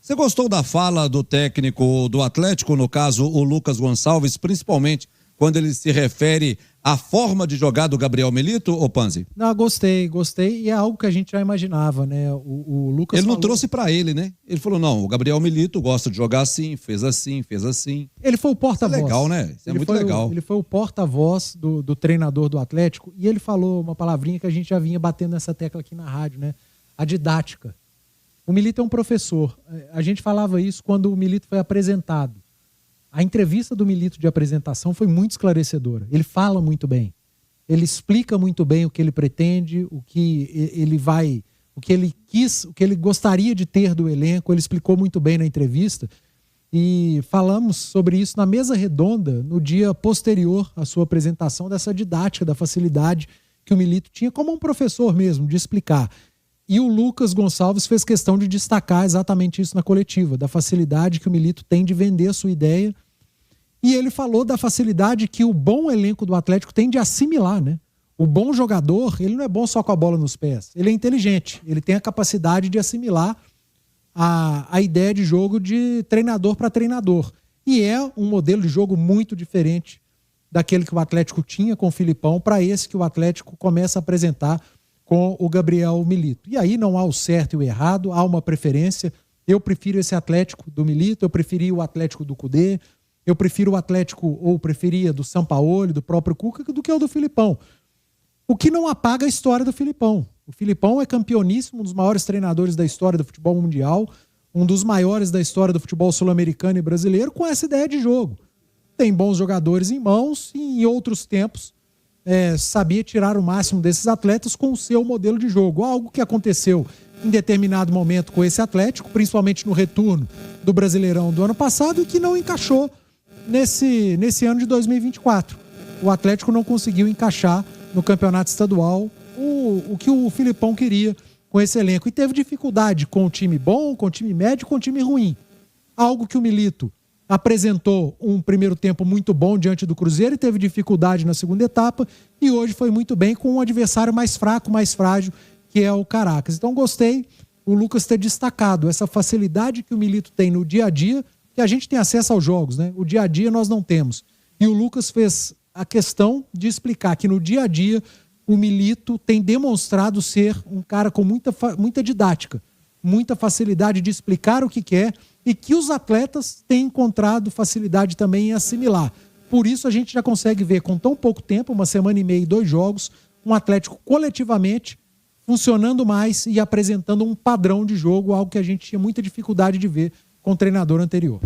Você gostou da fala do técnico do Atlético, no caso o Lucas Gonçalves, principalmente quando ele se refere à forma de jogar do Gabriel Milito, ô Panzi? Não, gostei, e é algo que a gente já imaginava, né? O Lucas ele não falou... trouxe pra ele, né? Ele falou, não, o Gabriel Milito gosta de jogar assim, fez assim, fez assim. Ele foi o porta-voz. Isso é legal, né? Isso é muito legal. Ele foi o porta-voz do treinador do Atlético e ele falou uma palavrinha que a gente já vinha batendo nessa tecla aqui na rádio, né? A didática. O Milito é um professor. A gente falava isso quando o Milito foi apresentado. A entrevista do Milito de apresentação foi muito esclarecedora. Ele fala muito bem. Ele explica muito bem o que ele pretende, o que ele vai, o que ele quis, o que ele gostaria de ter do elenco. Ele explicou muito bem na entrevista. E falamos sobre isso na mesa redonda no dia posterior à sua apresentação, dessa didática, da facilidade que o Milito tinha como um professor mesmo, de explicar. E o Lucas Gonçalves fez questão de destacar exatamente isso na coletiva, da facilidade que o Milito tem de vender a sua ideia. E ele falou da facilidade que o bom elenco do Atlético tem de assimilar, né? O bom jogador, ele não é bom só com a bola nos pés. Ele é inteligente, ele tem a capacidade de assimilar a ideia de jogo de treinador para treinador. E é um modelo de jogo muito diferente daquele que o Atlético tinha com o Filipão para esse que o Atlético começa a apresentar com o Gabriel Milito. E aí não há o certo e o errado, há uma preferência. Eu prefiro esse Atlético do Milito, eu preferi o Atlético do Cudê, eu prefiro o Atlético, ou preferia, do Sampaoli, do próprio Cuca, do que o do Filipão. O que não apaga a história do Filipão. O Filipão é campeoníssimo, um dos maiores treinadores da história do futebol mundial, um dos maiores da história do futebol sul-americano e brasileiro, com essa ideia de jogo. Tem bons jogadores em mãos e em outros tempos sabia tirar o máximo desses atletas com o seu modelo de jogo. Algo que aconteceu em determinado momento com esse Atlético, principalmente no retorno do Brasileirão do ano passado, e que não encaixou nesse ano de 2024. O Atlético não conseguiu encaixar no campeonato estadual o que o Filipão queria com esse elenco. E teve dificuldade com o time bom, com o time médio, com o time ruim. Algo que o Milito apresentou um primeiro tempo muito bom diante do Cruzeiro e teve dificuldade na segunda etapa. E hoje foi muito bem com um adversário mais fraco, mais frágil, que é o Caracas. Então gostei o Lucas ter destacado essa facilidade que o Milito tem no dia a dia, que a gente tem acesso aos jogos, né? O dia a dia nós não temos. E o Lucas fez a questão de explicar que no dia a dia o Milito tem demonstrado ser um cara com muita didática, muita facilidade de explicar o que quer e que os atletas têm encontrado facilidade também em assimilar. Por isso a gente já consegue ver com tão pouco tempo, 1 semana e meia e 2 jogos, um Atlético coletivamente funcionando mais e apresentando um padrão de jogo, algo que a gente tinha muita dificuldade de ver com o treinador anterior.